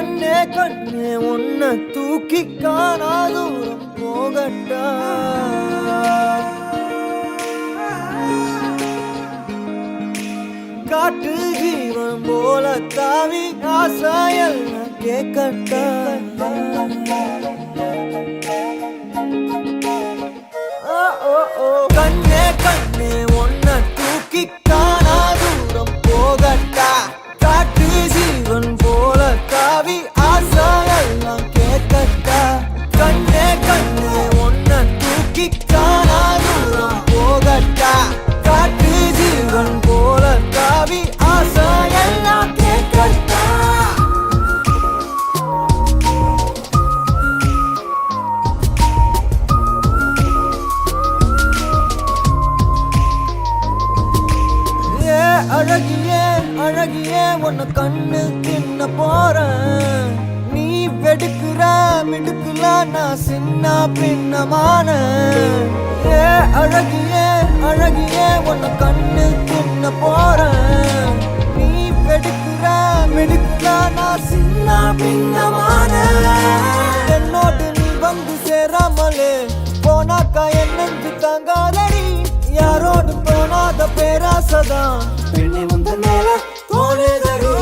கண்ணே கண்ணே உன்னை தூக்கி காணா தூரம் போகட்டா காட்டு ஜீவன் போல தாவி ஆசாயெல்லாம் கேட்கட்டா கண்ணே கண்ணே உன்னை தூக்கி காணா தூரம் போகட்டா காட்டு ஜீவன் போல தாவி ஆசாயெல்லாம் கேட்கட்டா கண்ணே கண்ணே உன்னை தூக்கி காணா தூரம் போகட்டா காட்டு ஜீவன் போல தாவி ஆசாயெல்லாம் கேட்கட்டா அழகியே அழகியே உன்னை கண்ணு தின்ன போறேன் நீ வெடுக்குற மிடுக்குல நான் சின்ன பின்னமான அழகியே அழகியே உன்னை கண்ணு தின்ன போறேன் நீ வெடுக்குற மிடுக்குல நான் சின்ன பின்னமான என்னோடு நீ வந்து சேராமலே போனாக்கா என்னென்று தாங்காதடி யாரோடு போனாத பேராசதான் பெண்ணை உந்த மேல தோணுதடி